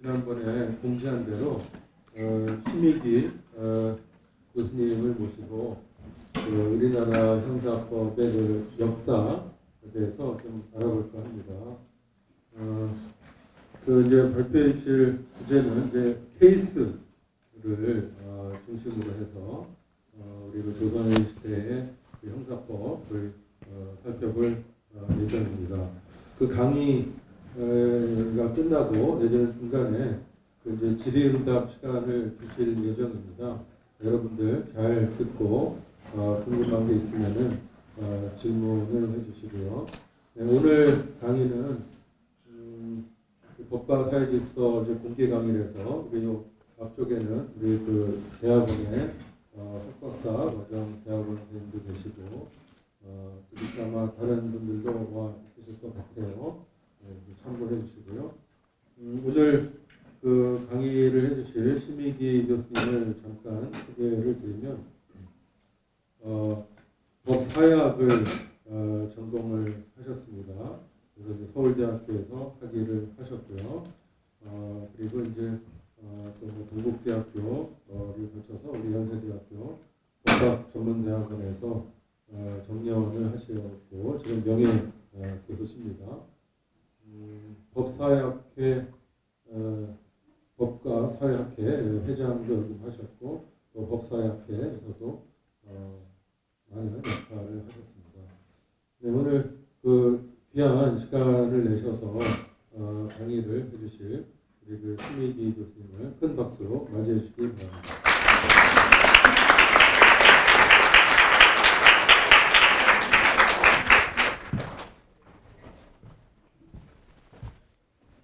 지난번에 공지한 대로 심의기 교수님을 모시고 우리나라 형사법의 그 역사에 대해서 좀 알아볼까 합니다. 이제 발표해 주실 주제는 이제 케이스를 중심으로 해서 우리 그 조선 시대의 그 형사법을 살펴볼 예정입니다. 그 강의가 끝나고 내년 중간에 그 이제 질의응답 시간을 주실 예정입니다. 여러분들 잘 듣고 궁금한 게 있으면은 질문을 해주시고요. 네, 오늘 강의는 법과 사회질서 이제 공개 강의라서 우리 요 앞쪽에는 우리 그 대학원의 석박사 과정 대학원 선생님도 계시고 그렇게 아마 다른 분들도 와 있으실 것 같아요. 네, 참고해 주시고요. 오늘 그 강의를 해주실 심의기 교수님을 잠깐 소개를 드리면 법사학을 전공을 하셨습니다. 그래서 이제 서울대학교에서 학위를 하셨고요. 그리고 이제 또 동국대학교를 거쳐서 우리 연세대학교 법학전문대학원에서 정년을 하셨고 지금 명예 교수십니다. 법사학회 법과 사회학회 회장도 하셨고 또 법사학회에서도 많은 역할을 하셨습니다. 네, 오늘 그 귀한 시간을 내셔서 강의를 해주실 우리 그 심의기 교수님을 큰 박수로 맞이해 주시기 바랍니다.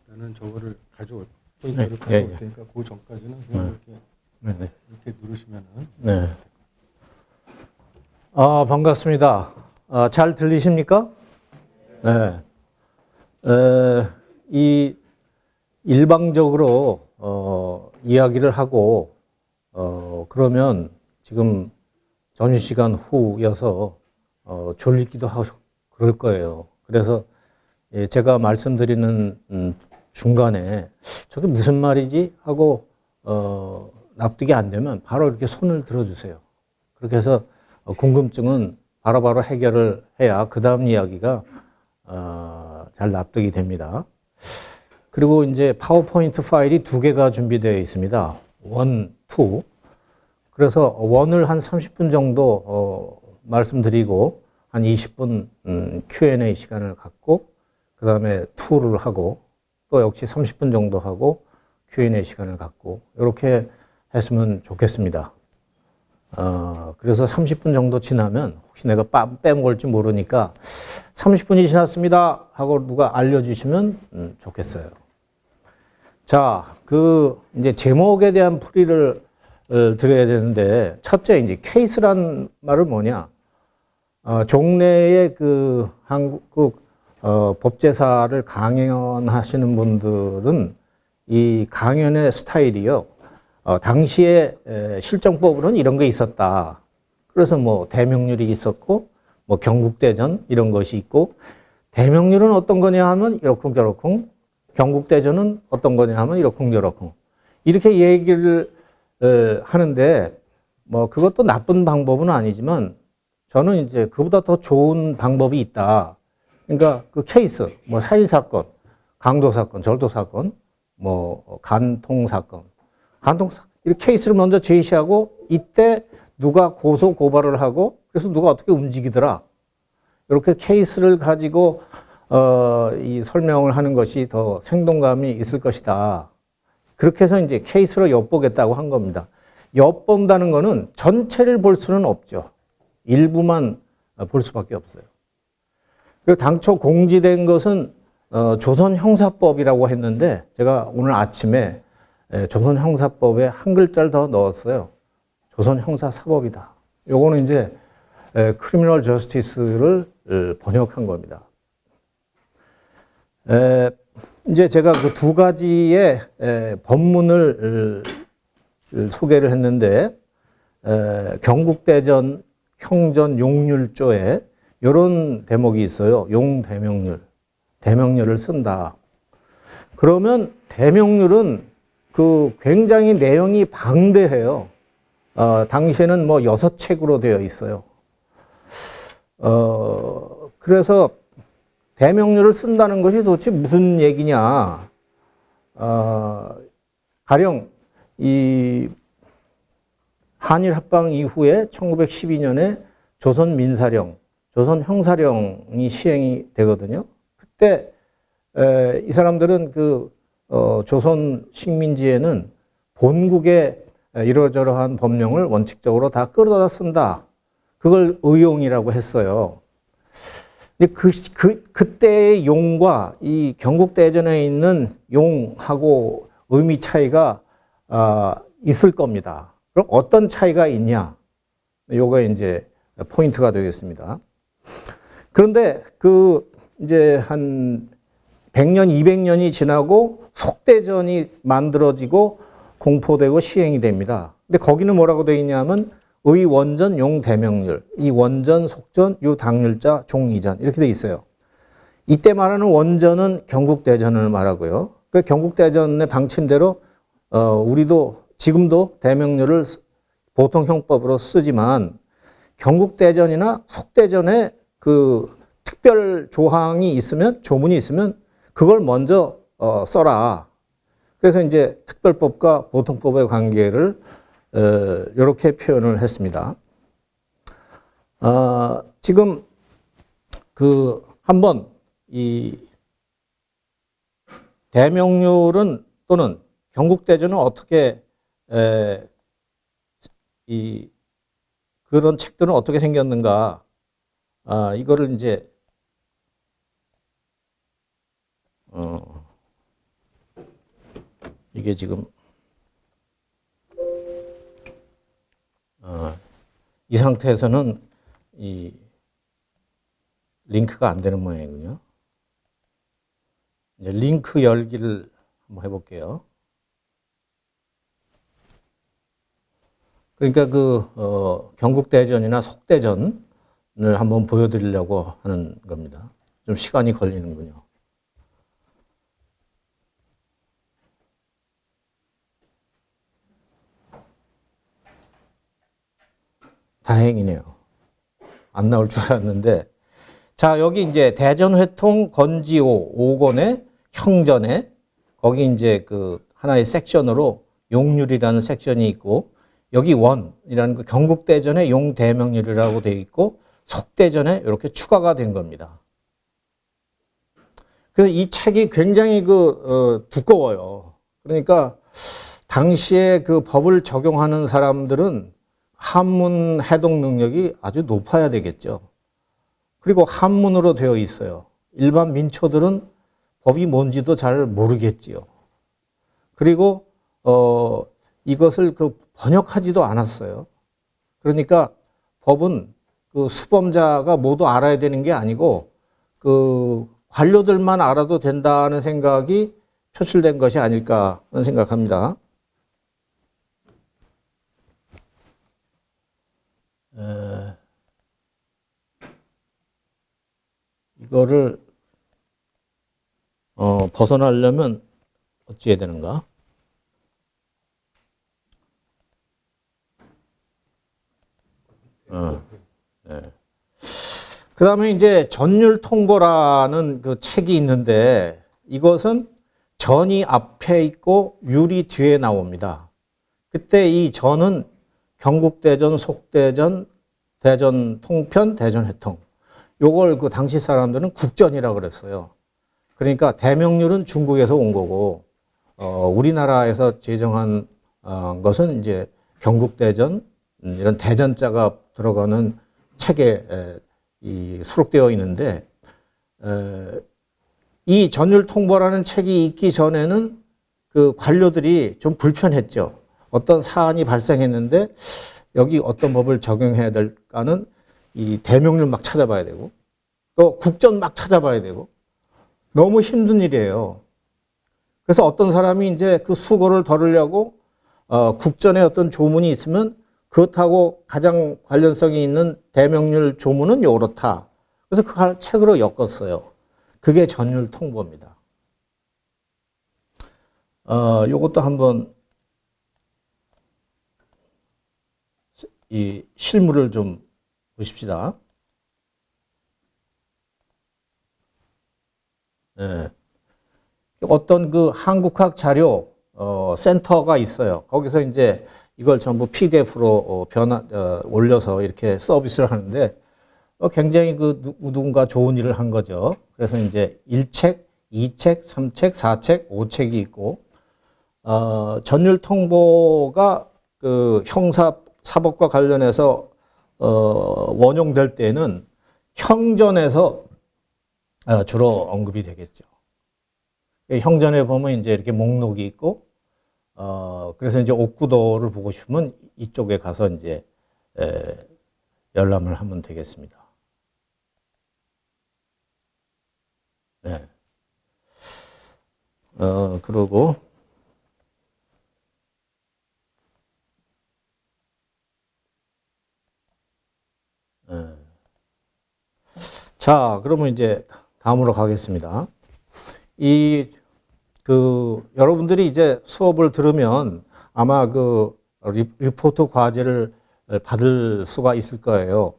나는 저거를 가져올 포인트를 가져올 테니까 그 전까지는 그냥 이렇게 누르시면은. 네. 반갑습니다. 잘 들리십니까? 네. 이 일방적으로 이야기를 하고 그러면 지금 점심시간 후여서 졸리기도 하고 그럴 거예요. 그래서 제가 말씀드리는 중간에 저게 무슨 말이지 하고 납득이 안 되면 바로 이렇게 손을 들어주세요. 그렇게 해서 궁금증은 바로바로 해결을 해야 그 다음 이야기가 잘 납득이 됩니다. 그리고 이제 파워포인트 파일이 2개가 준비되어 있습니다. 1, 2. 그래서 1을 한 30분 정도 말씀드리고 한 20분 Q&A 시간을 갖고 그 다음에 2를 하고 또 역시 30분 정도 하고 Q&A 시간을 갖고 이렇게 했으면 좋겠습니다. 그래서 30분 정도 지나면 혹시 내가 빼먹을지 모르니까 30분이 지났습니다 하고 누가 알려주시면 좋겠어요. 자, 이제 제목에 대한 풀이를 드려야 되는데 첫째 이제 케이스란 말은 뭐냐? 종래의 그 한국 법제사를 강연하시는 분들은 이 강연의 스타일이요. 당시에 실정법으로는 이런 게 있었다. 그래서 뭐 대명률이 있었고 뭐 경국대전 이런 것이 있고 대명률은 어떤 거냐 하면 이러쿵저러쿵 경국대전은 어떤 거냐 하면 이러쿵저러쿵 이렇게 얘기를 하는데 뭐 그것도 나쁜 방법은 아니지만 저는 이제 그보다 더 좋은 방법이 있다. 그러니까 그 케이스 뭐 살인사건, 강도사건, 절도사건, 뭐 간통사건 이렇게 케이스를 먼저 제시하고 이때 누가 고소 고발을 하고 그래서 누가 어떻게 움직이더라. 이렇게 케이스를 가지고 이 설명을 하는 것이 더 생동감이 있을 것이다. 그렇게 해서 이제 케이스로 엿보겠다고 한 겁니다. 엿본다는 거는 전체를 볼 수는 없죠. 일부만 볼 수밖에 없어요. 그리고 당초 공지된 것은 조선 형사법이라고 했는데 제가 오늘 아침에 조선 형사법에 한 글자를 더 넣었어요. 조선 형사사법이다. 요거는 이제 크리미널 저스티스를 번역한 겁니다. 이제 제가 그 2가지의 법문을 소개를 했는데 경국대전 형전 용률조에 이런 대목이 있어요. 용대명률. 대명률을 쓴다. 그러면 대명률은 그 굉장히 내용이 방대해요. 당시에는 뭐 6책으로 되어 있어요. 그래서 대명률을 쓴다는 것이 도대체 무슨 얘기냐. 가령 이 한일 합방 이후에 1912년에 조선 민사령, 조선 형사령이 시행이 되거든요. 그때 이 사람들은 그 조선 식민지에는 본국의 이러저러한 법령을 원칙적으로 다 끌어다 쓴다. 그걸 의용이라고 했어요. 근데 그때의 용과 이 경국대전에 있는 용하고 의미 차이가 있을 겁니다. 그럼 어떤 차이가 있냐? 요거 이제 포인트가 되겠습니다. 그런데 이제 한 100년, 200년이 지나고 속대전이 만들어지고 공포되고 시행이 됩니다. 근데 거기는 뭐라고 되어 있냐면 의원전 용대명률, 이 원전, 속전, 유당률자, 종이전 이렇게 되어 있어요. 이때 말하는 원전은 경국대전을 말하고요. 그 경국대전의 방침대로 우리도 지금도 대명률을 보통 형법으로 쓰지만 경국대전이나 속대전에 그 특별 조항이 있으면, 조문이 있으면 그걸 먼저 써라. 그래서 이제 특별법과 보통법의 관계를 이렇게 표현을 했습니다. 지금 한번 이 대명률은 또는 경국대전은 어떻게 그런 책들은 어떻게 생겼는가? 이거를 이제 이게 지금 이 상태에서는 이 링크가 안 되는 모양이군요. 이제 링크 열기를 한번 해볼게요. 그러니까 경국대전이나 속대전을 한번 보여드리려고 하는 겁니다. 좀 시간이 걸리는군요. 다행이네요. 안 나올 줄 알았는데. 자, 여기 이제 대전회통 건지오 5권의 형전에 거기 이제 하나의 섹션으로 용률이라는 섹션이 있고 여기 원이라는 경국대전의 용대명률이라고 되어 있고 속대전에 이렇게 추가가 된 겁니다. 그래서 이 책이 굉장히 두꺼워요. 그러니까 당시에 그 법을 적용하는 사람들은 한문 해독 능력이 아주 높아야 되겠죠. 그리고 한문으로 되어 있어요. 일반 민초들은 법이 뭔지도 잘 모르겠지요. 그리고 이것을 번역하지도 않았어요. 그러니까 법은 수범자가 모두 알아야 되는 게 아니고 관료들만 알아도 된다는 생각이 표출된 것이 아닐까 하는 생각합니다. 이거를 벗어나려면 어찌 해야 되는가? 네. 그 다음에 이제 전율통보라는 책이 있는데 이것은 전이 앞에 있고 율이 뒤에 나옵니다. 그때 이 전은 경국대전, 속대전, 대전통편, 대전회통. 요걸 당시 사람들은 국전이라고 그랬어요. 그러니까 대명률은 중국에서 온 거고, 우리나라에서 제정한 것은 이제 경국대전, 이런 대전자가 들어가는 책에 수록되어 있는데, 이 전율통보라는 책이 있기 전에는 관료들이 좀 불편했죠. 어떤 사안이 발생했는데 여기 어떤 법을 적용해야 될까는 이 대명률 막 찾아봐야 되고 또 국전 막 찾아봐야 되고 너무 힘든 일이에요. 그래서 어떤 사람이 이제 수고를 덜으려고 국전에 어떤 조문이 있으면 그것하고 가장 관련성이 있는 대명률 조문은 요렇다. 그래서 그 책으로 엮었어요. 그게 전율통보입니다. 요것도 한번 이 실물을 좀 보십시다. 예. 어떤 그 한국학 자료 센터가 있어요. 거기서 이제 이걸 전부 PDF로 올려서 이렇게 서비스를 하는데 굉장히 그 누군가 좋은 일을 한 거죠. 그래서 이제 1책, 2책, 3책, 4책, 5책이 있고 전율 통보가 그 형사 사법과 관련해서 원용될 때는 형전에서 주로 언급이 되겠죠. 형전에 보면 이제 이렇게 목록이 있고, 그래서 이제 옥구도를 보고 싶으면 이쪽에 가서 이제 열람을 하면 되겠습니다. 네. 그러고, 자, 그러면 이제 다음으로 가겠습니다. 여러분들이 이제 수업을 들으면 아마 그 리포트 과제를 받을 수가 있을 거예요.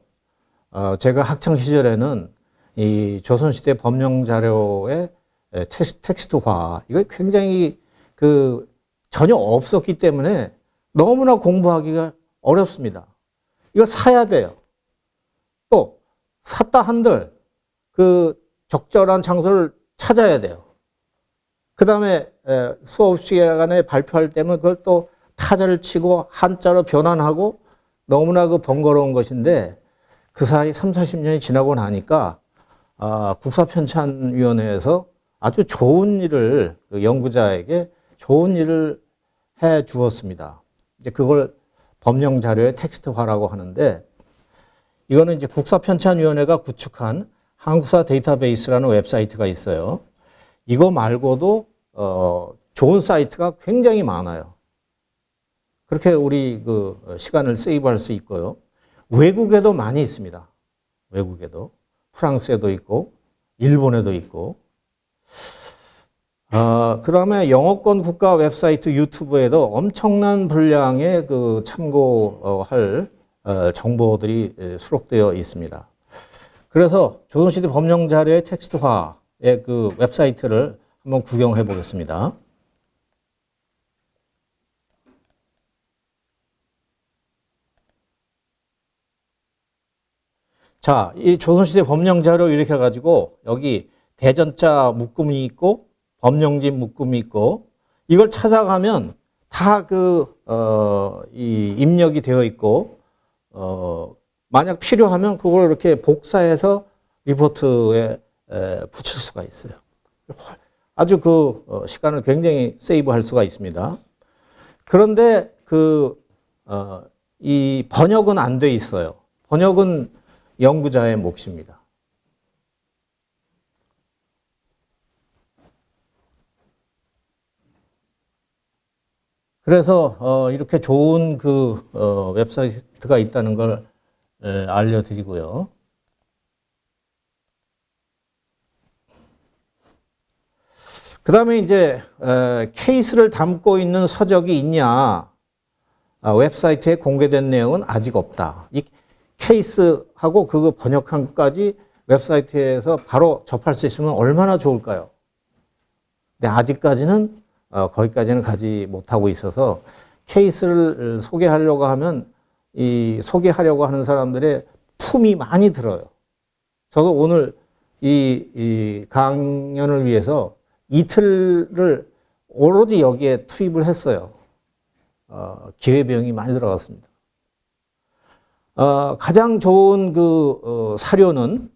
제가 학창 시절에는 이 조선시대 법령 자료의 텍스트화, 이거 굉장히 그 전혀 없었기 때문에 너무나 공부하기가 어렵습니다. 이걸 사야 돼요. 또 샀다 한들 그 적절한 장소를 찾아야 돼요. 그 다음에 수업 시간에 발표할 때면 그걸 또 타자를 치고 한자로 변환하고 너무나 그 번거로운 것인데 그 사이 3, 40년이 지나고 나니까 국사편찬위원회에서 아주 좋은 일을 그 연구자에게 좋은 일을 해 주었습니다. 이제 그걸 법령 자료의 텍스트화라고 하는데 이거는 이제 국사편찬위원회가 구축한 한국사 데이터베이스라는 웹사이트가 있어요. 이거 말고도 좋은 사이트가 굉장히 많아요. 그렇게 우리 그 시간을 세이브할 수 있고요. 외국에도 많이 있습니다. 외국에도 프랑스에도 있고 일본에도 있고. 그다음에 영어권 국가 웹사이트 유튜브에도 엄청난 분량의 그 참고할 정보들이 수록되어 있습니다. 그래서 조선시대 법령 자료의 텍스트화의 그 웹사이트를 한번 구경해 보겠습니다. 자, 이 조선시대 법령 자료 이렇게 해가지고 여기 대전자 묶음이 있고 법령집 묶음이 있고 이걸 찾아가면 다 이 입력이 되어 있고 만약 필요하면 그걸 이렇게 복사해서 리포트에 붙일 수가 있어요. 아주 시간을 굉장히 세이브할 수가 있습니다. 그런데 이 번역은 안 돼 있어요. 번역은 연구자의 몫입니다. 그래서 이렇게 좋은 웹사이트가 있다는 걸 알려드리고요. 그 다음에 이제 케이스를 담고 있는 서적이 있냐? 웹사이트에 공개된 내용은 아직 없다. 이 케이스하고 그거 번역한 것까지 웹사이트에서 바로 접할 수 있으면 얼마나 좋을까요? 근데 아직까지는 거기까지는 가지 못하고 있어서 케이스를 소개하려고 하면 이 소개하려고 하는 사람들의 품이 많이 들어요. 저도 오늘 이 강연을 위해서 이틀을 오로지 여기에 투입을 했어요. 기회비용이 많이 들어갔습니다. 가장 좋은 사료는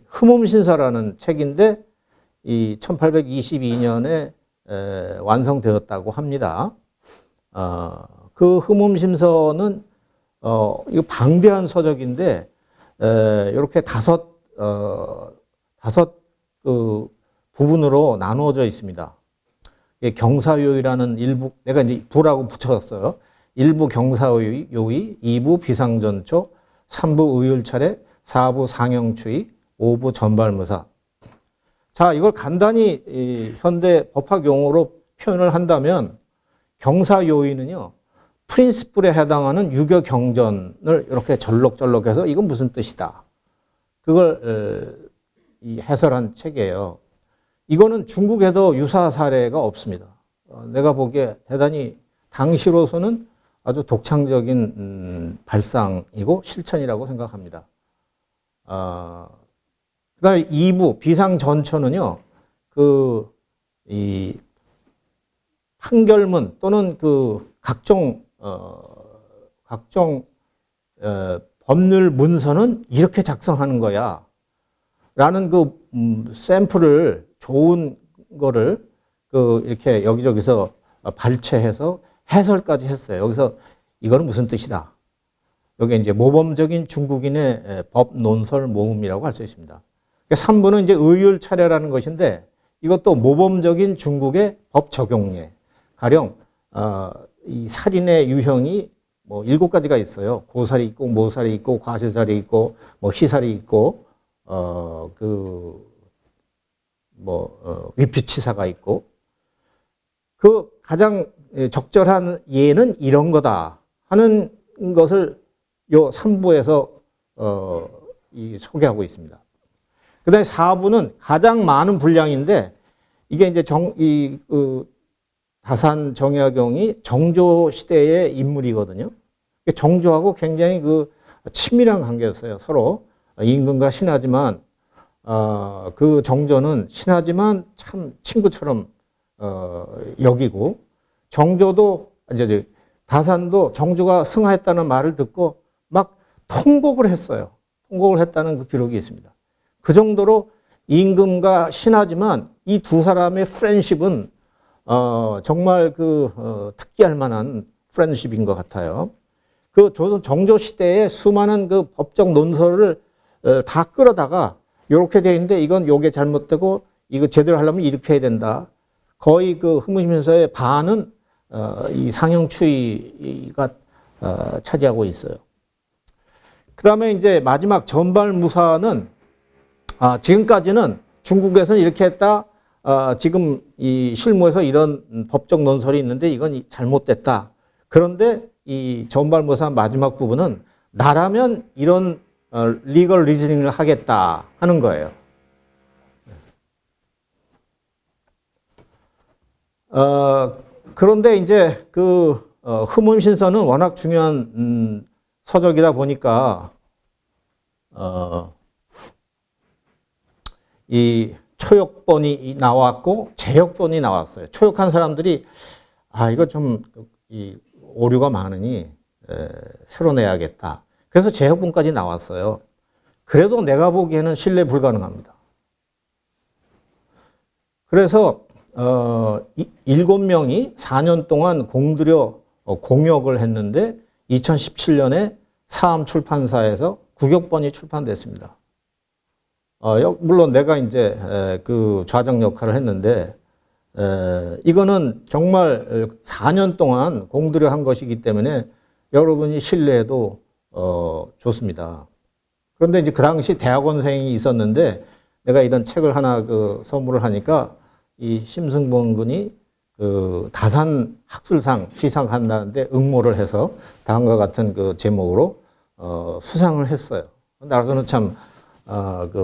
흠음신사라는 책인데 이 1822년에 완성되었다고 합니다. 그 흠음심서는 이거 방대한 서적인데 이렇게 다섯 부분으로 나누어져 있습니다. 경사요의라는 일부, 내가 이제 부라고 붙였어요. 1부 경사요의, 2부 비상전초, 3부 의율차례, 4부 상형추의, 5부 전발무사. 자, 이걸 간단히 현대 법학 용어로 표현을 한다면 경사 요인은요, 프린시플에 해당하는 유교 경전을 이렇게 절록절록해서 이건 무슨 뜻이다. 그걸 해설한 책이에요. 이거는 중국에도 유사 사례가 없습니다. 내가 보기에 대단히 당시로서는 아주 독창적인 발상이고 실천이라고 생각합니다. 그다음에 2부 비상전처는요, 이 판결문 또는 각종 법률 문서는 이렇게 작성하는 거야. 라는 샘플을 좋은 거를 이렇게 여기저기서 발췌해서 해설까지 했어요. 여기서 이거는 무슨 뜻이다. 여기 이제 모범적인 중국인의 법 논설 모음이라고 할 수 있습니다. 3부는 이제 의율 차례라는 것인데 이것도 모범적인 중국의 법 적용례. 가령 이 살인의 유형이 뭐 7가지가 있어요. 고살이 있고 모살이 있고 과실살이 있고 뭐 희살이 있고 위피치사가 있고 가장 적절한 예는 이런 거다 하는 것을 요 3부에서 소개하고 있습니다. 그 다음에 4부는 가장 많은 분량인데 이게 이제 다산 정약용이 정조 시대의 인물이거든요. 정조하고 굉장히 친밀한 관계였어요. 서로 임금과 신하지만 그 정조는 신하지만 참 친구처럼 여기고 정조도 이제 다산도 정조가 승하했다는 말을 듣고 막 통곡을 했어요. 통곡을 했다는 그 기록이 있습니다. 그 정도로 임금과 신하지만 이 두 사람의 프렌십은 정말 특기할 만한 프렌십인 것 같아요. 조선 정조 시대에 수많은 법적 논설을 다 끌어다가 이렇게 돼 있는데 이건 요게 잘못되고 이거 제대로 하려면 이렇게 해야 된다. 거의 흥무심서의 반은 이 상형추이가 차지하고 있어요. 그 다음에 이제 마지막 전발무사는 지금까지는 중국에서는 이렇게 했다. 지금 이 실무에서 이런 법적 논설이 있는데 이건 잘못됐다. 그런데 이 전발무사 마지막 부분은 나라면 이런 리걸 리즈닝을 하겠다 하는 거예요. 그런데 이제 흐문신서는 워낙 중요한 서적이다 보니까 이 초역본이 나왔고 제역본이 나왔어요. 초역한 사람들이 이거 좀 오류가 많으니 새로 내야겠다. 그래서 제역본까지 나왔어요. 그래도 내가 보기에는 신뢰 불가능합니다. 그래서 7명이 4년 동안 공들여 공역을 했는데 2017년에 사암 출판사에서 구격본이 출판됐습니다. 물론 내가 이제 좌정 역할을 했는데 이거는 정말 4년 동안 공들여 한 것이기 때문에 여러분이 신뢰해도 좋습니다. 그런데 이제 그 당시 대학원생이 있었는데 내가 이런 책을 하나 선물을 하니까 이 심승봉 군이 다산 학술상 시상한다는데 응모를 해서 다음과 같은 제목으로 수상을 했어요. 나로서는 참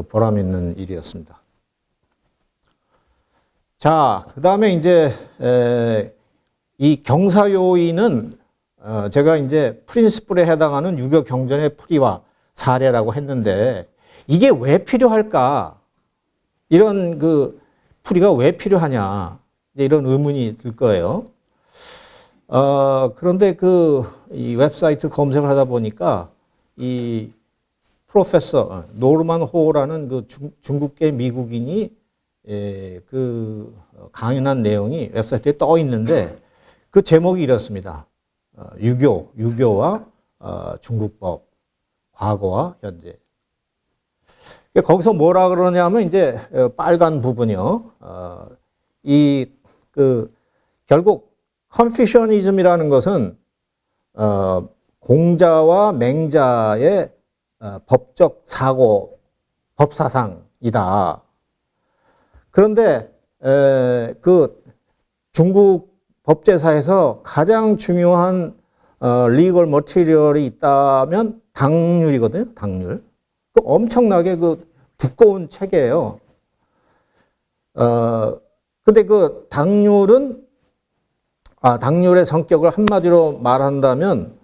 보람 있는 일이었습니다. 자, 그 다음에 이제 이 경사요인은 제가 이제 프린시플에 해당하는 유교 경전의 풀이와 사례라고 했는데 이게 왜 필요할까? 이런 풀이가 왜 필요하냐? 이런 의문이 들 거예요. 그런데 이 웹사이트 검색을 하다 보니까 이 프로페서 노르만 호라는 중국계 미국인이 강연한 내용이 웹사이트에 떠 있는데 그 제목이 이렇습니다. 유교와 중국법, 과거와 현재. 거기서 뭐라 그러냐면 이제 빨간 부분이요. 결국 컨피셔니즘이라는 것은 공자와 맹자의 법적 사고, 법사상이다. 그런데 중국 법제사에서 가장 중요한 리걸 머티리얼이 있다면 당률이거든요. 당률. 엄청나게 그 두꺼운 책이에요. 근데 그 당률은 당률의 성격을 한마디로 말한다면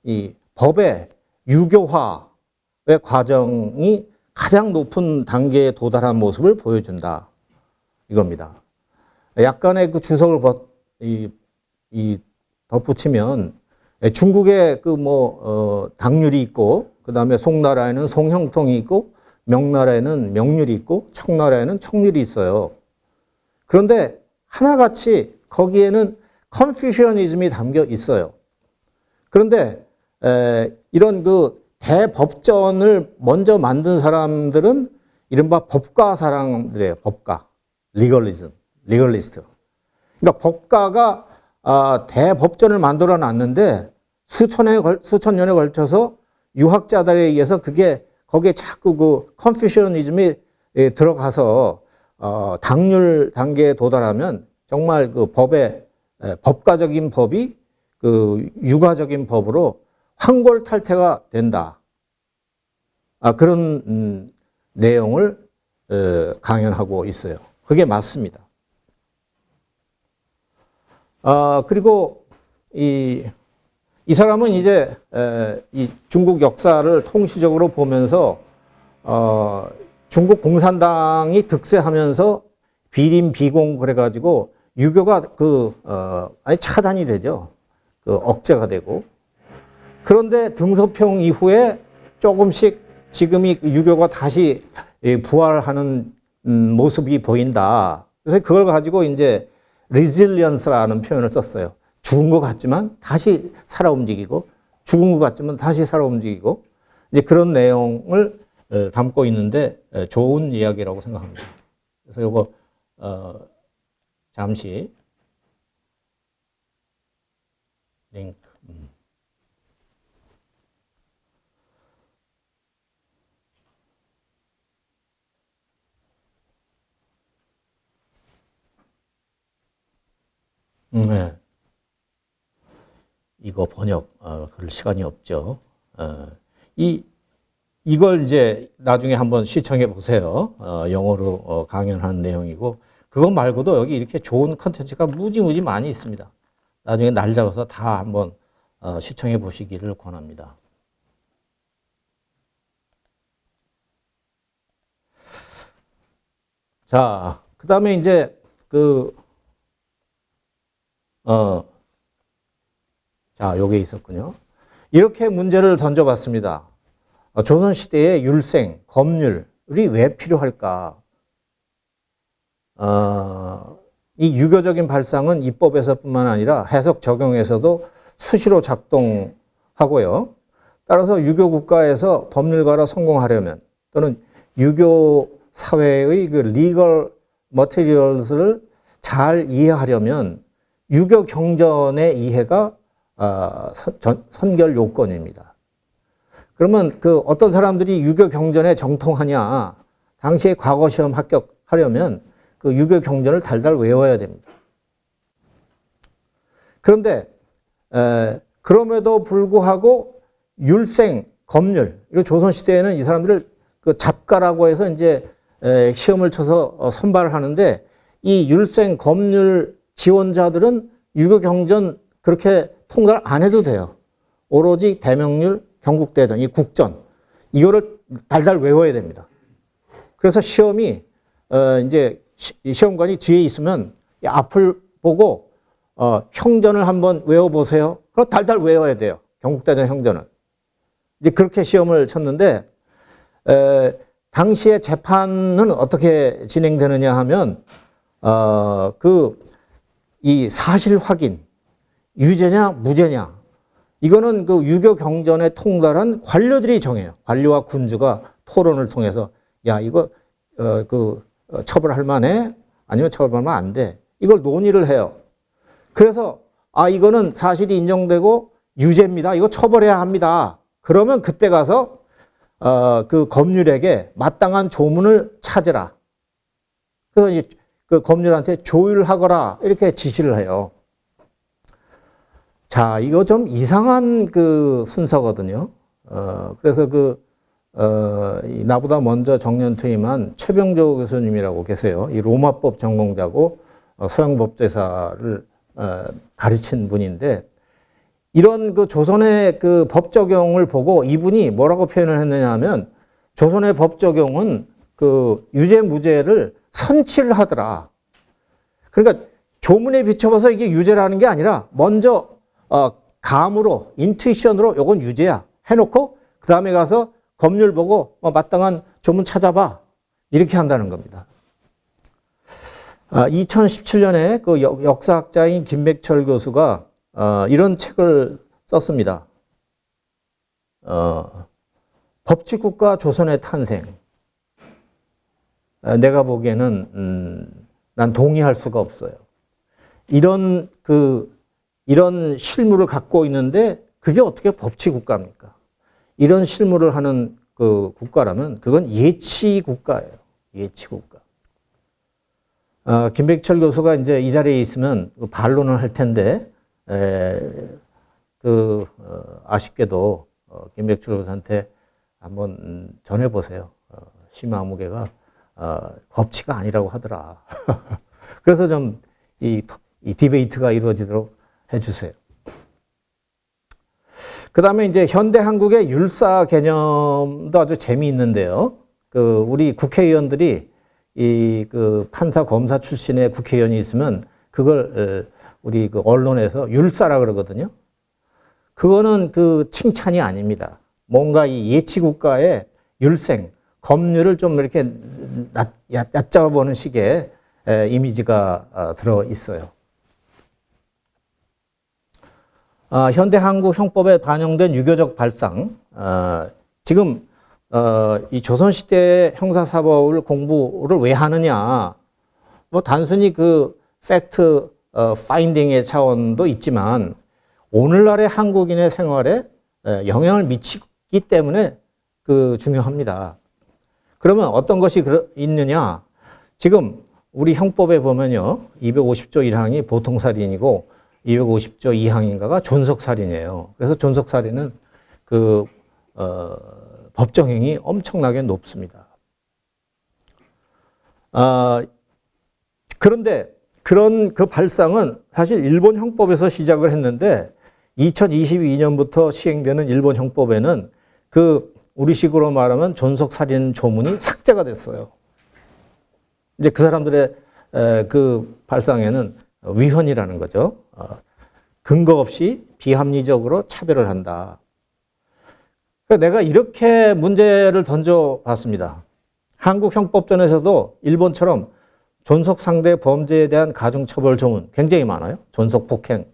이 법의 유교화의 과정이 가장 높은 단계에 도달한 모습을 보여준다. 이겁니다. 약간의 그 주석을 덧붙이면 중국에 당률이 있고 그 다음에 송나라에는 송형통이 있고 명나라에는 명률이 있고 청나라에는 청률이 있어요. 그런데 하나같이 거기에는 컨퓨시어니즘이 담겨 있어요. 그런데 이런 그 대법전을 먼저 만든 사람들은 이른바 법가 사람들이에요. 법가, 리걸리스트. 그러니까 법가가 대법전을 만들어 놨는데 수천 년에 걸쳐서 유학자들에 의해서 거기에 자꾸 그 컨퓨시어니즘이 들어가서 당률 단계에 도달하면 정말 그 법가적인 법이 그 유가적인 법으로 환골탈태가 된다. 그런 내용을 강연하고 있어요. 그게 맞습니다. 그리고 이 사람은 이제 이 중국 역사를 통시적으로 보면서 중국 공산당이 득세하면서 비림 비공 그래가지고 유교가 아니 차단이 되죠. 억제가 되고. 그런데 등소평 이후에 조금씩 지금이 유교가 다시 부활하는 모습이 보인다. 그래서 그걸 가지고 이제 resilience라는 표현을 썼어요. 죽은 것 같지만 다시 살아 움직이고, 죽은 것 같지만 다시 살아 움직이고, 이제 그런 내용을 담고 있는데 좋은 이야기라고 생각합니다. 그래서 이거 잠시 링크. 네. 이거 번역 그럴 시간이 없죠. 이걸 이제 나중에 한번 시청해 보세요. 영어로 강연하는 내용이고, 그것 말고도 여기 이렇게 좋은 컨텐츠가 무지무지 많이 있습니다. 나중에 날 잡아서 다 한번 시청해 보시기를 권합니다. 자, 그 다음에 이제 자, 요게 있었군요. 이렇게 문제를 던져봤습니다. 조선시대의 율생, 검률이 왜 필요할까? 이 유교적인 발상은 입법에서뿐만 아니라 해석 적용에서도 수시로 작동하고요. 따라서 유교 국가에서 법률가로 성공하려면 또는 유교 사회의 그 리걸 머티리얼스를 잘 이해하려면 유교 경전의 이해가 선결 요건입니다. 그러면 어떤 사람들이 유교 경전에 정통하냐? 당시에 과거 시험 합격하려면 그 유교 경전을 달달 외워야 됩니다. 그런데 그럼에도 불구하고 율생, 검률, 이거 조선 시대에는 이 사람들을 잡가라고 해서 이제 시험을 쳐서 선발을 하는데, 이 율생, 검률 지원자들은 유교 경전 그렇게 통달 안 해도 돼요. 오로지 대명률, 경국대전, 이 국전, 이거를 달달 외워야 됩니다. 그래서 시험이 이제 시험관이 뒤에 있으면 앞을 보고 형전을 한번 외워보세요. 그럼 달달 외워야 돼요. 경국대전 형전을. 이제 그렇게 시험을 쳤는데, 당시에 재판은 어떻게 진행되느냐 하면 이 사실 확인, 유죄냐 무죄냐, 이거는 그 유교 경전에 통달한 관료들이 정해요. 관료와 군주가 토론을 통해서 야, 이거 처벌할 만해? 아니면 처벌하면 안 돼? 이걸 논의를 해요. 그래서 이거는 사실이 인정되고 유죄입니다. 이거 처벌해야 합니다. 그러면 그때 가서 그 검률에게 마땅한 조문을 찾으라. 그래서 이제 그 검률한테 조율하거라 이렇게 지시를 해요. 자, 이거 좀 이상한 그 순서거든요. 그래서 나보다 먼저 정년 퇴임한 최병조 교수님이라고 계세요. 이 로마법 전공자고 서양법제사를 가르친 분인데, 이런 그 조선의 그 법 적용을 보고 이분이 뭐라고 표현을 했느냐 하면, 조선의 법 적용은 그 유죄 무죄를 선치를 하더라. 그러니까 조문에 비춰봐서 이게 유죄라는 게 아니라 먼저 감으로, 인투이션으로 요건 유죄야 해놓고 그 다음에 가서 법률 보고 마땅한 조문 찾아봐 이렇게 한다는 겁니다. 2017년에 그 역사학자인 김백철 교수가 이런 책을 썼습니다. 법치국가 조선의 탄생. 내가 보기에는 난 동의할 수가 없어요. 이런 실무를 갖고 있는데 그게 어떻게 법치국가입니까? 이런 실무를 하는 그 국가라면 그건 예치국가예요. 예치국가. 김백철 교수가 이제 이 자리에 있으면 반론을 할 텐데, 아쉽게도 김백철 교수한테 한번 전해보세요. 심화무게가 법치가 아니라고 하더라. 그래서 좀 이 디베이트가 이루어지도록 해주세요. 그 다음에 이제 현대 한국의 율사 개념도 아주 재미있는데요. 우리 국회의원들이 판사, 검사 출신의 국회의원이 있으면 그걸 우리 언론에서 율사라 그러거든요. 그거는 칭찬이 아닙니다. 뭔가 이 예치국가의 율생, 법률을 좀 이렇게 얕잡아보는 식의 이미지가 들어 있어요. 현대 한국 형법에 반영된 유교적 발상. 지금 이 조선시대 형사사법을 공부를 왜 하느냐. 단순히 팩트 파인딩의 차원도 있지만 오늘날의 한국인의 생활에 영향을 미치기 때문에 중요합니다. 그러면 어떤 것이 있느냐. 지금 우리 형법에 보면요. 250조 1항이 보통살인이고 250조 2항인가가 존속살인이에요. 그래서 존속살인은 법정형이 엄청나게 높습니다. 그런데 그런 발상은 사실 일본 형법에서 시작을 했는데 2022년부터 시행되는 일본 형법에는 우리식으로 말하면 존속살인 조문이 삭제가 됐어요. 이제 그 사람들의 발상에는 위헌이라는 거죠. 근거 없이 비합리적으로 차별을 한다. 내가 이렇게 문제를 던져봤습니다. 한국 형법전에서도 일본처럼 존속 상대 범죄에 대한 가중처벌 조문 굉장히 많아요. 존속 폭행.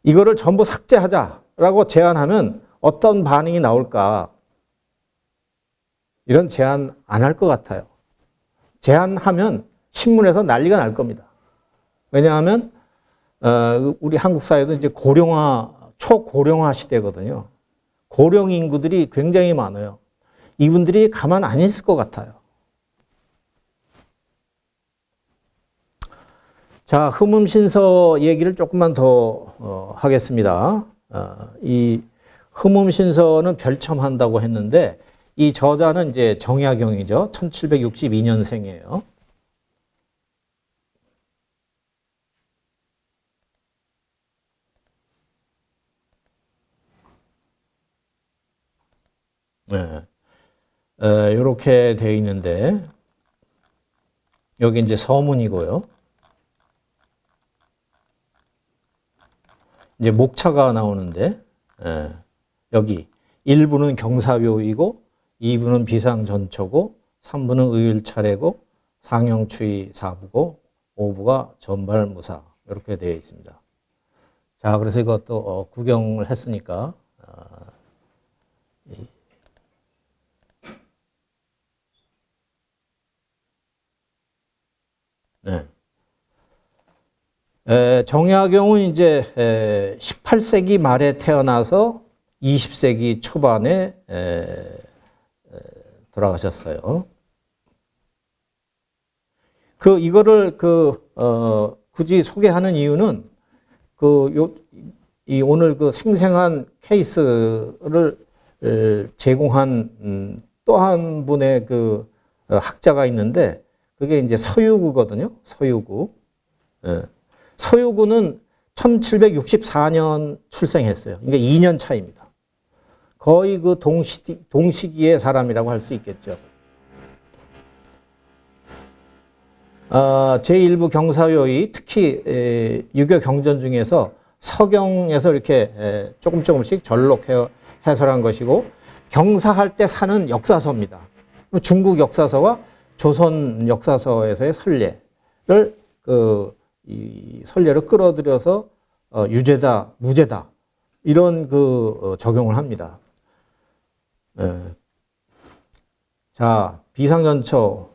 이거를 전부 삭제하자라고 제안하면 어떤 반응이 나올까? 이런 제안 안 할 것 같아요. 제안하면 신문에서 난리가 날 겁니다. 왜냐하면 우리 한국 사회도 이제 초고령화 시대거든요. 고령 인구들이 굉장히 많아요. 이분들이 가만 안 있을 것 같아요. 자, 흠음신서 얘기를 조금만 더 하겠습니다. 이 흠음신서는 별첨한다고 했는데 이 저자는 이제 정약용이죠. 1762년생이에요. 네. 이렇게 되어 있는데 여기 이제 서문이고요. 이제 목차가 나오는데 여기 1부는 경사묘이고 2부는 비상전초고 3부는 의율차례고 상영추의 4부고 5부가 전발무사 이렇게 되어 있습니다. 자, 그래서 이것도 구경을 했으니까 네. 정약용은 이제 18세기 말에 태어나서 20세기 초반에 돌아가셨어요. 이거를 굳이 소개하는 이유는 이 오늘 생생한 케이스를 제공한 또 한 분의 학자가 있는데 그게 이제 서유구거든요. 서유구. 예. 서유구는 1764년 출생했어요. 그러니까 2년 차입니다. 거의 동시기의 사람이라고 할 수 있겠죠. 제1부 경사요의 특히 유교 경전 중에서 서경에서 이렇게 조금씩 절록 해설한 것이고 경사할 때 사는 역사서입니다. 중국 역사서와 조선 역사서에서의 선례를 이 선례를 끌어들여서 유죄다, 무죄다 이런 적용을 합니다. 자, 비상전처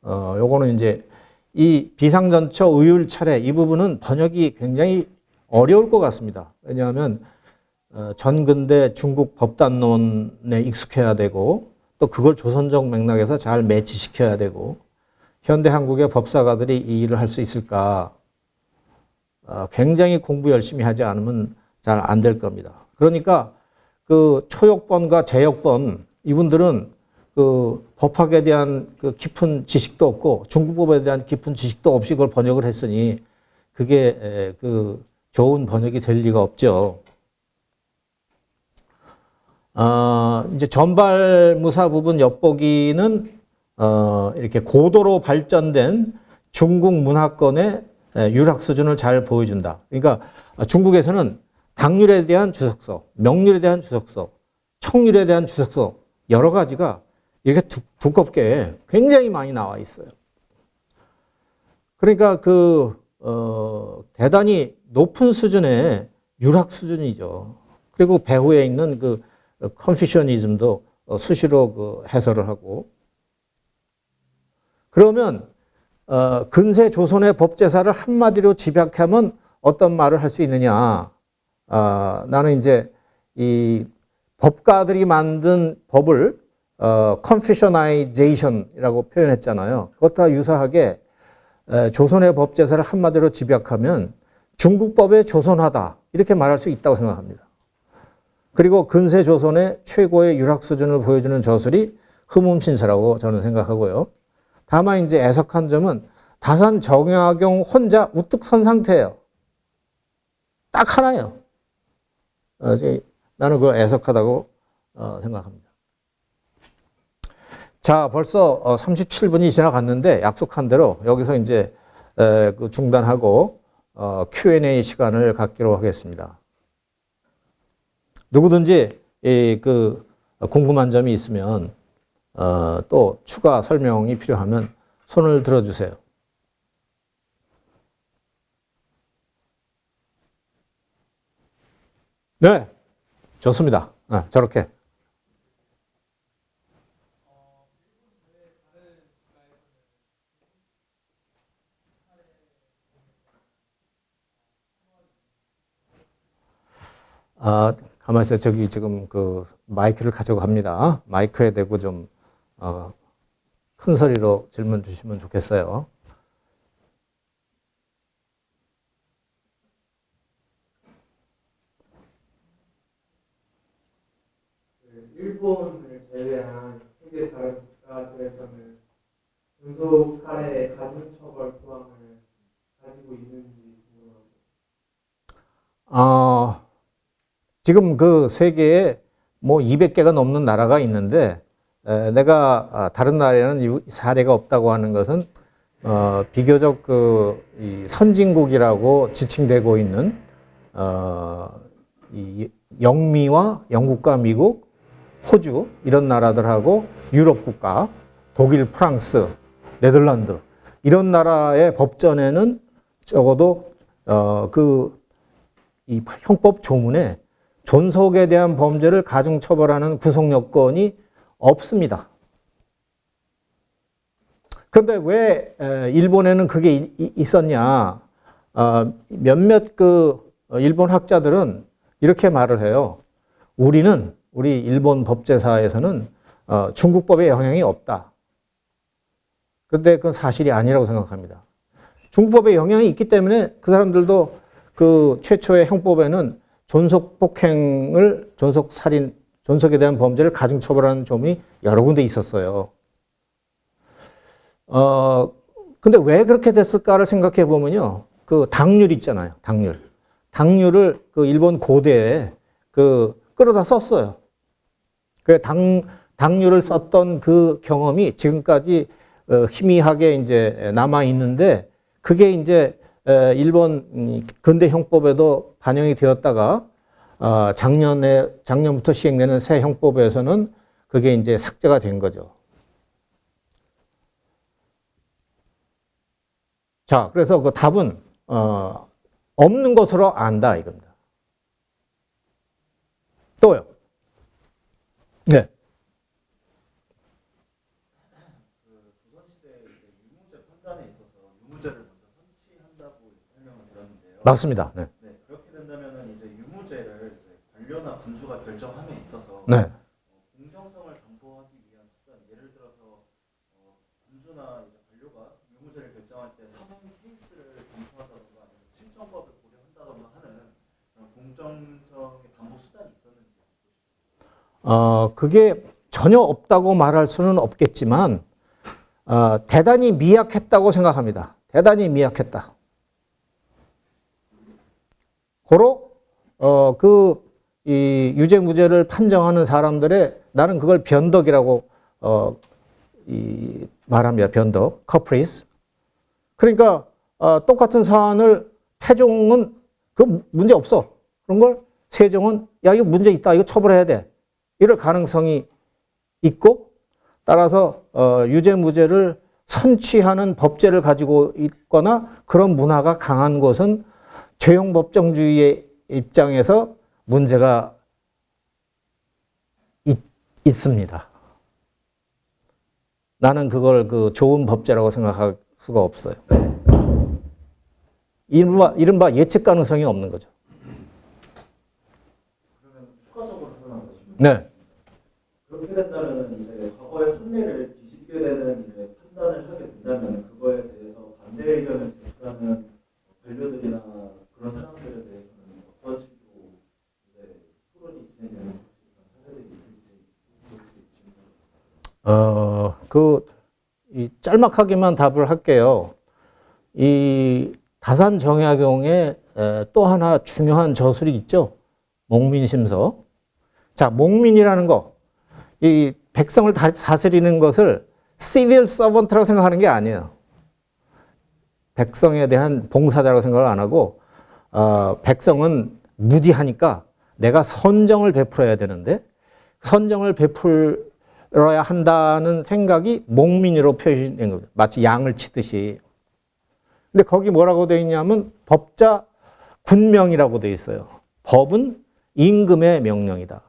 요거는 이제 이 비상전처 의율 차례 이 부분은 번역이 굉장히 어려울 것 같습니다. 왜냐하면 전근대 중국 법단론에 익숙해야 되고 또 그걸 조선적 맥락에서 잘 매치시켜야 되고 현대 한국의 법사가들이 이 일을 할 수 있을까 굉장히 공부 열심히 하지 않으면 잘 안 될 겁니다. 그러니까 초역본과 제역본 이분들은 법학에 대한 깊은 지식도 없고 중국법에 대한 깊은 지식도 없이 그걸 번역을 했으니 그게 좋은 번역이 될 리가 없죠. 이제 전발무사 부분 엿보기는 이렇게 고도로 발전된 중국 문화권의 유학 수준을 잘 보여준다. 그러니까 중국에서는 당률에 대한 주석서, 명률에 대한 주석서, 청률에 대한 주석서 여러 가지가 이렇게 두껍게 굉장히 많이 나와 있어요. 그러니까 대단히 높은 수준의 유학 수준이죠. 그리고 배후에 있는 컨피셔니즘도 수시로 해설을 하고 그러면 근세 조선의 법제사를 한마디로 집약하면 어떤 말을 할 수 있느냐? 나는 이제 이 법가들이 만든 법을 컨피셔나이제이션이라고 표현했잖아요. 그것과 유사하게 조선의 법제사를 한마디로 집약하면 중국법의 조선화다 이렇게 말할 수 있다고 생각합니다. 그리고 근세 조선의 최고의 유학 수준을 보여주는 저술이 흠음신서라고 저는 생각하고요. 다만 이제 애석한 점은 다산 정약용 혼자 우뚝 선 상태예요. 딱 하나예요. 나는 그거 애석하다고 생각합니다. 자, 벌써 37분이 지나갔는데 약속한 대로 여기서 이제 중단하고 Q&A 시간을 갖기로 하겠습니다. 누구든지 궁금한 점이 있으면 또 추가 설명이 필요하면 손을 들어주세요. 네, 좋습니다. 저렇게. 가만히 있어요. 저기 지금 마이크를 가지고 갑니다. 마이크에 대고 좀, 큰 소리로 질문 주시면 좋겠어요. 일본을 제외한 세계 다른 국가들에서는 중도 칼의 가중처벌 조항을 가지고 있는지 궁금합니다. 지금 세계에 뭐 200개가 넘는 나라가 있는데 내가 다른 나라에는 이 사례가 없다고 하는 것은 비교적 이 선진국이라고 지칭되고 있는 이 영미와 영국과 미국, 호주 이런 나라들하고 유럽 국가, 독일, 프랑스, 네덜란드 이런 나라의 법전에는 적어도 이 형법 조문에 존속에 대한 범죄를 가중 처벌하는 구속 요건이 없습니다. 그런데 왜 일본에는 그게 있었냐? 몇몇 일본 학자들은 이렇게 말을 해요. 우리 일본 법제사에서는 중국법의 영향이 없다. 그런데 그건 사실이 아니라고 생각합니다. 중국법에 영향이 있기 때문에 그 사람들도 그 최초의 형법에는 존속 폭행을, 존속 살인, 존속에 대한 범죄를 가중 처벌하는 점이 여러 군데 있었어요. 근데 왜 그렇게 됐을까를 생각해 보면요. 그 당률 있잖아요. 당률. 당률을 그 일본 고대에 그 끌어다 썼어요. 그 당률을 썼던 그 경험이 지금까지 희미하게 이제 남아 있는데 그게 이제 일본 근대 형법에도 반영이 되었다가 작년부터 시행되는 새 형법에서는 그게 이제 삭제가 된 거죠. 자, 그래서 그 답은 없는 것으로 안다 이겁니다. 또요. 네. 조선시대 유무죄 판단에 있어서 유무죄를 먼저 선치한다고 설명을 들었는데요. 맞습니다. 네. 네, 그렇게 된다면은 이제 유무죄를 이제 관료나 군주가 결정함에 있어서 네. 공정성을 담보하기 위한 수단, 예를 들어서 군주나 이제 관료가 유무죄를 결정할 때 사망 케이스를 검토하다던가 아니면 실정법을 고려한다던가 하는 그런 공정성의 담보 수단이 있었는지. 그게 전혀 없다고 말할 수는 없겠지만 대단히 미약했다고 생각합니다. 대단히 미약했다. 고로 이 유죄 무죄를 판정하는 사람들의 나는 그걸 변덕이라고 말합니다. 변덕, 커프리스. 그러니까 똑같은 사안을 태종은 그 문제 없어. 그런 걸 세종은 야 이거 문제 있다. 이거 처벌해야 돼. 이럴 가능성이 있고 따라서 유죄 무죄를 선취하는 법제를 가지고 있거나 그런 문화가 강한 곳은 죄용 법정주의의 입장에서 문제가 있습니다. 나는 그걸 그 좋은 법제라고 생각할 수가 없어요. 이른바 예측 가능성이 없는 거죠. 그러면 추가적으로 하나 더. 네. 그렇게 된다면 이제 과거의 선례를 뒤집게 되는 이제 판단을 하게 된다면 그거에 대해서 반대 의견을 제출하는 관료들이나 그런 사람들에 대해서는 어떤 식으로 이제 토론이 진행되는 사례들이 있을지 이 짤막하게만 답을 할게요. 이 다산 정약용에 또 하나 중요한 저술이 있죠. 목민심서. 자, 목민이라는 거. 이 백성을 다스리는 것을 civil servant라고 생각하는 게 아니에요. 백성에 대한 봉사자라고 생각을 안 하고 백성은 무지하니까 내가 선정을 베풀어야 되는데 선정을 베풀어야 한다는 생각이 목민으로 표시된 겁니다. 마치 양을 치듯이. 근데 거기 뭐라고 되어 있냐면 법자 군명이라고 되어 있어요. 법은 임금의 명령이다.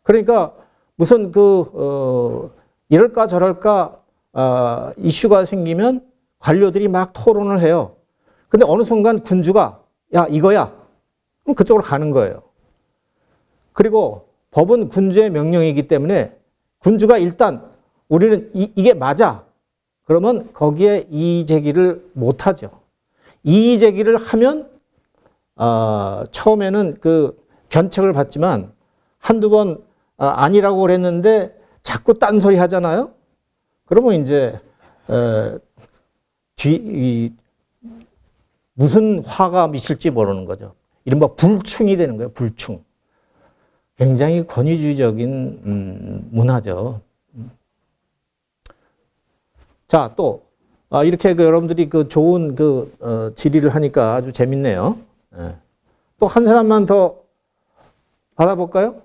그러니까 무슨 이럴까 저럴까 이슈가 생기면 관료들이 막 토론을 해요. 근데 어느 순간 군주가 야 이거야. 그럼 그쪽으로 가는 거예요. 그리고 법은 군주의 명령이기 때문에 군주가 일단 우리는 이게 맞아. 그러면 거기에 이의 제기를 못 하죠. 이의 제기를 하면 처음에는 그 견책을 받지만 한두 번 아니라고 그랬는데 자꾸 딴소리 하잖아요. 그러면 이제 무슨 화가 미칠지 모르는 거죠. 이른바 불충이 되는 거예요. 불충. 굉장히 권위주의적인 문화죠. 자, 또 이렇게 여러분들이 좋은 질의를 하니까 아주 재밌네요. 또 한 사람만 더 받아볼까요?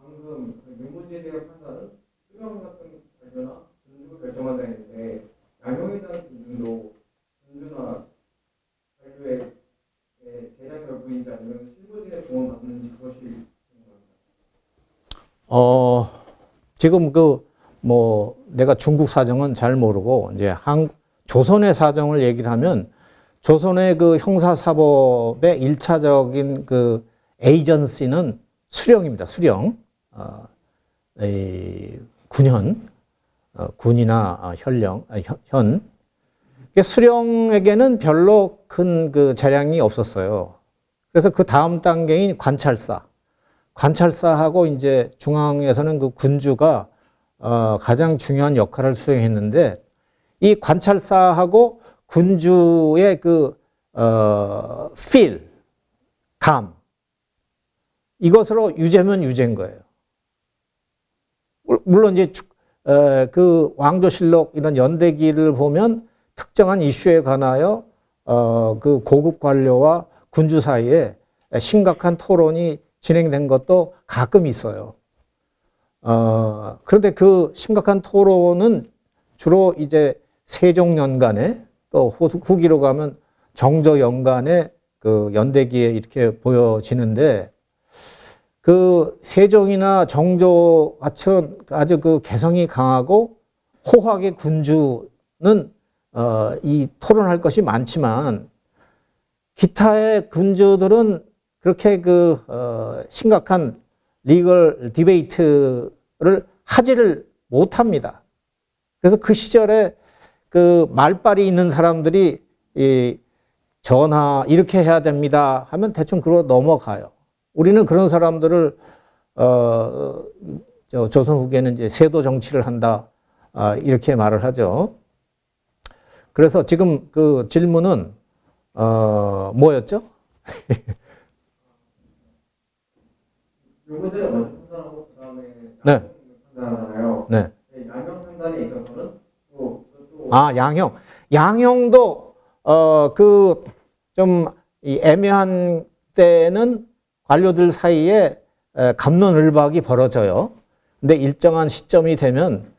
방금 유무죄에 대한 판단은 수령 같은 관료나 군주가 결정한다 했는데 양형에 대한 기준도 군주나 관료의 재량 여부인지 아니면 실무진의 도움을 받는지 그것이 궁금합니다. 지금 내가 중국 사정은 잘 모르고 이제 조선의 사정을 얘기를 하면 조선의 그 형사사법의 1차적인 그 에이전시는 수령입니다. 수령. 군현, 군이나 현령, 현. 수령에게는 별로 큰 그 재량이 없었어요. 그래서 그 다음 단계인 관찰사. 관찰사하고 이제 중앙에서는 그 군주가 가장 중요한 역할을 수행했는데, 이 관찰사하고 군주의 그 feel, 감, 이것으로 유죄면 유죄인 거예요. 물론 이제 그 왕조실록 이런 연대기를 보면 특정한 이슈에 관하여 그 고급 관료와 군주 사이에 심각한 토론이 진행된 것도 가끔 있어요. 그런데 그 심각한 토론은 주로 이제 세종연간에, 또 후기로 가면 정조연간에 그 연대기에 이렇게 보여지는데, 그 세종이나 정조 같은 아주 그 개성이 강하고 호학의 군주는 이 토론할 것이 많지만, 기타의 군주들은 그렇게 그 심각한 리걸 디베이트를 하지를 못합니다. 그래서 그 시절에 그 말빨이 있는 사람들이 이 전하 이렇게 해야 됩니다 하면 대충 그러고 넘어가요. 우리는 그런 사람들을 조선 후기에는 이제 세도 정치를 한다, 이렇게 말을 하죠. 그래서 지금 그 질문은 뭐였죠? 요거들을 먼저 판단하고 그 다음에 네. 판단하잖아요. 네. 양형 판단에 있어서는 또 양형. 양형도 그 좀 애매한 때는 관료들 사이에 갑론을박이 벌어져요. 근데 일정한 시점이 되면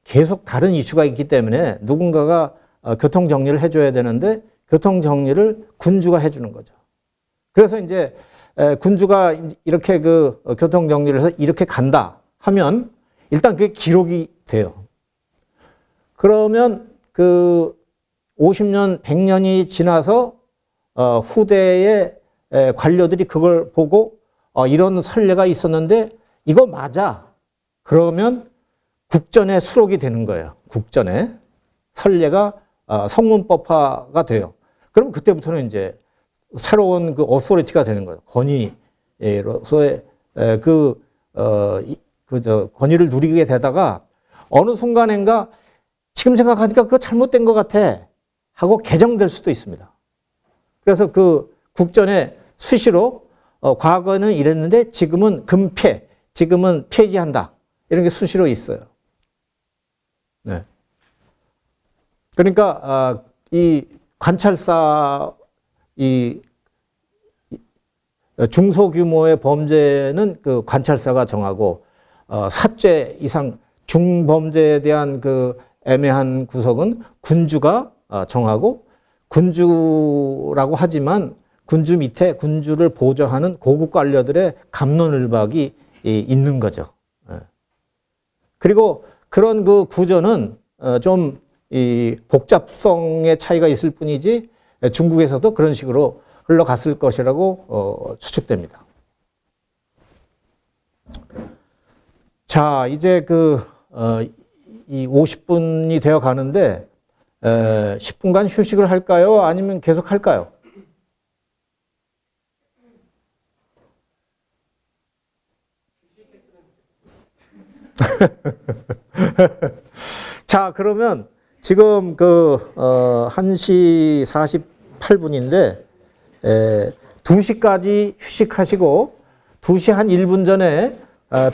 계속 다른 이슈가 있기 때문에 누군가가 교통 정리를 해줘야 되는데, 교통 정리를 군주가 해주는 거죠. 그래서 이제 군주가 이렇게 그 교통 정리를 해서 이렇게 간다 하면 일단 그게 기록이 돼요. 그러면 그 50년, 100년이 지나서 후대의 관료들이 그걸 보고 이런 선례가 있었는데 이거 맞아. 그러면 국전에 수록이 되는 거예요. 국전에 선례가 성문법화가 돼요. 그럼 그때부터는 이제 새로운 그 어소리티가 되는 거예요. 권위로서의 권위를 누리게 되다가 어느 순간인가 지금 생각하니까 그거 잘못된 것 같아 하고 개정될 수도 있습니다. 그래서 그 국전에 수시로 과거에는 이랬는데 지금은 금폐, 지금은 폐지한다, 이런 게 수시로 있어요. 네. 그러니까 이 관찰사, 이 중소규모의 범죄는 그 관찰사가 정하고, 사죄 이상 중범죄에 대한 그 애매한 구석은 군주가 정하고, 군주라고 하지만 군주 밑에 군주를 보좌하는 고급 관료들의 갑론을박이 있는 거죠. 그리고 그런 그 구조는 좀 이 복잡성의 차이가 있을 뿐이지 중국에서도 그런 식으로 흘러갔을 것이라고 추측됩니다. 자, 이제 이 50분이 되어 가는데 10분간 휴식을 할까요? 아니면 계속 할까요? 자, 그러면 지금 1시 48분인데 2시까지 휴식하시고 2시 한 1분 전에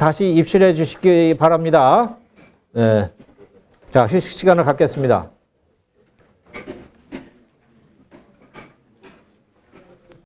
다시 입실해 주시기 바랍니다. 자, 휴식 시간을 갖겠습니다.